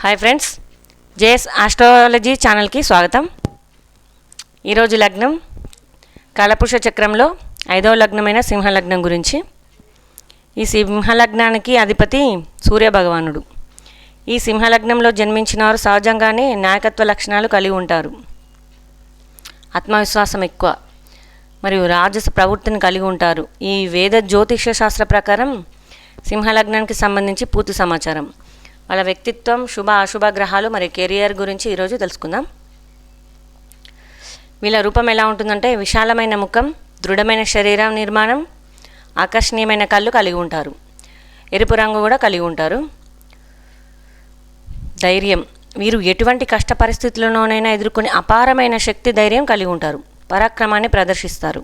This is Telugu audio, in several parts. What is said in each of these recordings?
హాయ్ ఫ్రెండ్స్, జేఎస్ ఆస్ట్రాలజీ ఛానల్కి స్వాగతం. ఈరోజు లగ్నం కాలపురుష చక్రంలో 5వ లగ్నమైన సింహలగ్నం గురించి. ఈ సింహలగ్నానికి అధిపతి సూర్యభగవానుడు. ఈ సింహలగ్నంలో జన్మించిన వారు సహజంగానే నాయకత్వ లక్షణాలు కలిగి ఉంటారు. ఆత్మవిశ్వాసం ఎక్కువ మరియు రాజస ప్రవృత్తిని కలిగి ఉంటారు. ఈ వేద జ్యోతిష శాస్త్ర ప్రకారం సింహలగ్నానికి సంబంధించి పూర్తి సమాచారం, వాళ్ళ వ్యక్తిత్వం, శుభ అశుభ గ్రహాలు మరియు కెరియర్ గురించి ఈరోజు తెలుసుకుందాం. వీళ్ళ రూపం ఎలా ఉంటుందంటే విశాలమైన ముఖం, దృఢమైన శరీర నిర్మాణం, ఆకర్షణీయమైన కళ్ళు కలిగి ఉంటారు. ఎరుపు రంగు కూడా కలిగి ఉంటారు. ధైర్యం, వీరు ఎటువంటి కష్ట పరిస్థితుల్లోనైనా ఎదుర్కొని అపారమైన శక్తి, ధైర్యం కలిగి ఉంటారు. పరాక్రమాన్ని ప్రదర్శిస్తారు.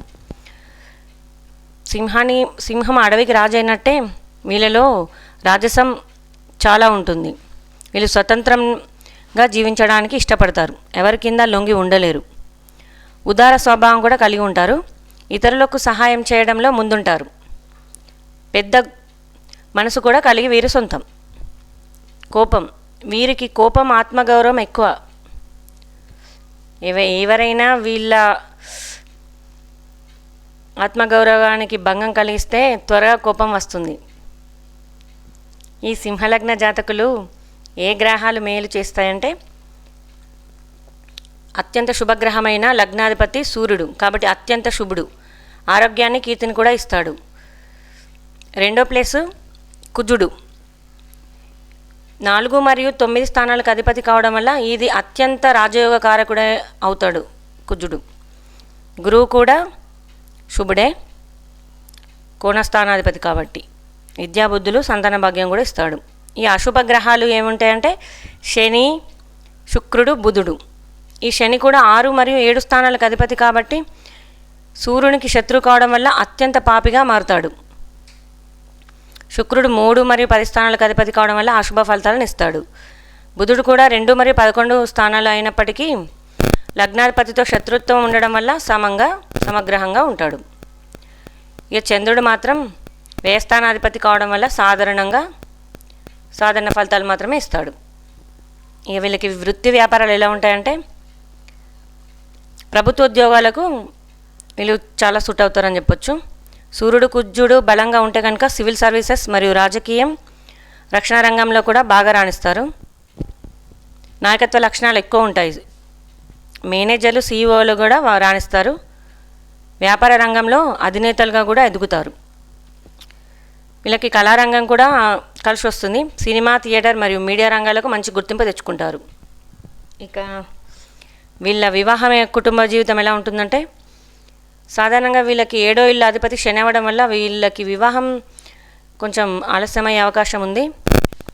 సింహం అడవికి రాజు అయినట్టే వీళ్ళలో రాజసం చాలా ఉంటుంది. వీళ్ళు స్వతంత్రంగా జీవించడానికి ఇష్టపడతారు. ఎవరి కింద లొంగి ఉండలేరు. ఉదార స్వభావం కూడా కలిగి ఉంటారు. ఇతరులకు సహాయం చేయడంలో ముందుంటారు. పెద్ద మనసు కూడా కలిగి వీరు సొంతం. కోపం, వీరికి కోపం, ఆత్మగౌరవం ఎక్కువ. ఎవరైనా వీళ్ళ ఆత్మగౌరవానికి భంగం కలిగిస్తే త్వరగా కోపం వస్తుంది. ఈ సింహలగ్న జాతకులు ఏ గ్రహాలు మేలు చేస్తాయంటే అత్యంత శుభగ్రహమైన లగ్నాధిపతి సూర్యుడు కాబట్టి అత్యంత శుభుడు. ఆరోగ్యాన్ని, కీర్తిని కూడా ఇస్తాడు. 2వ ప్లేసు కుజుడు. 4 మరియు 9 స్థానాలకు అధిపతి కావడం వల్ల ఇది అత్యంత రాజయోగ కారకుడే అవుతాడు కుజుడు. గురువు కూడా శుభుడే, కోణస్థానాధిపతి కాబట్టి విద్యాబుద్ధులు, సంతాన భాగ్యం కూడా ఇస్తాడు. ఈ అశుభ గ్రహాలు ఏముంటాయంటే శని, శుక్రుడు, బుధుడు. ఈ శని కూడా 6 మరియు 7 స్థానాలకు అధిపతి కాబట్టి సూర్యునికి శత్రువు కావడం వల్ల అత్యంత పాపిగా మారుతాడు. శుక్రుడు 3 మరియు 10 స్థానాలకు అధిపతి కావడం వల్ల అశుభ ఫలితాలను ఇస్తాడు. బుధుడు కూడా 2 మరియు 11 స్థానాలు అయినప్పటికీ లగ్నాధిపతితో శత్రుత్వం ఉండడం వల్ల సమగ్రహంగా ఉంటాడు. ఇక చంద్రుడు మాత్రం వ్యయస్థానాధిపతి కావడం వల్ల సాధారణ ఫలితాలు మాత్రమే ఇస్తాడు. ఇక వీళ్ళకి వృత్తి వ్యాపారాలు ఎలా ఉంటాయంటే ప్రభుత్వ ఉద్యోగాలకు వీళ్ళు చాలా సూట్ అవుతారని చెప్పొచ్చు. సూర్యుడు, కుజుడు బలంగా ఉంటే కనుక సివిల్ సర్వీసెస్ మరియు రాజకీయం, రక్షణ రంగంలో కూడా బాగా రాణిస్తారు. నాయకత్వ లక్షణాలు ఎక్కువ ఉంటాయి. మేనేజర్లు, సీఈఓలు కూడా రాణిస్తారు. వ్యాపార రంగంలో అధినేతలుగా కూడా ఎదుగుతారు. వీళ్ళకి కళారంగం కూడా కలిసి వస్తుంది. సినిమా, థియేటర్ మరియు మీడియా రంగాలకు మంచి గుర్తింపు తెచ్చుకుంటారు. ఇక వీళ్ళ వివాహం, కుటుంబ జీవితం ఎలా ఉంటుందంటే సాధారణంగా వీళ్ళకి 7వ ఇల్లు అధిపతి శని అవ్వడం వల్ల వీళ్ళకి వివాహం కొంచెం ఆలస్యమయ్యే అవకాశం ఉంది.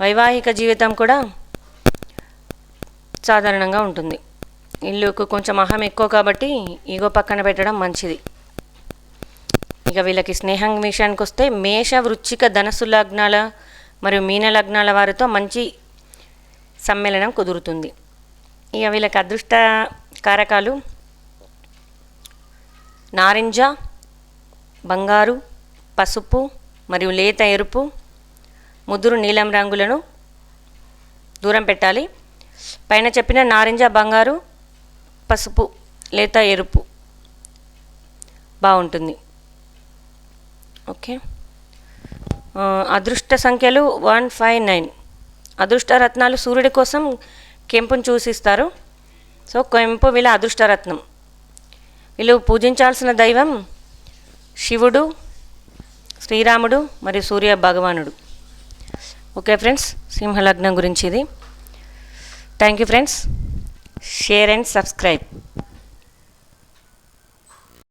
వైవాహిక జీవితం కూడా సాధారణంగా ఉంటుంది. ఇల్లుకు కొంచెం అహం ఎక్కువ కాబట్టి ఈగో పక్కన పెట్టడం మంచిది. ఇక వీళ్ళకి స్నేహం విషయానికి వస్తే మేష, వృశ్చిక, ధనస్సు లగ్నాల మరియు మీన లగ్నాల వారితో మంచి సమ్మేళనం కుదురుతుంది. ఇక వీళ్ళకి అదృష్ట కారకాలు నారింజ, బంగారు, పసుపు మరియు లేత ఎరుపు, ముదురు నీలం రంగులను దూరం పెట్టాలి. పైన చెప్పిన నారింజ, బంగారు, పసుపు, లేత ఎరుపు బాగుంటుంది. ఓకే. అదృష్ట సంఖ్యలు 159. అదృష్ట రత్నాలు సూర్యుడి కోసం కెంపును సూచిస్తారు. సో కెంపు వీళ్ళ అదృష్టరత్నం. వీళ్ళు పూజించాల్సిన దైవం శివుడు, శ్రీరాముడు మరియు సూర్య భగవానుడు. ఓకే ఫ్రెండ్స్, సింహలగ్నం గురించి ఇది. Thank you friends. Share and subscribe.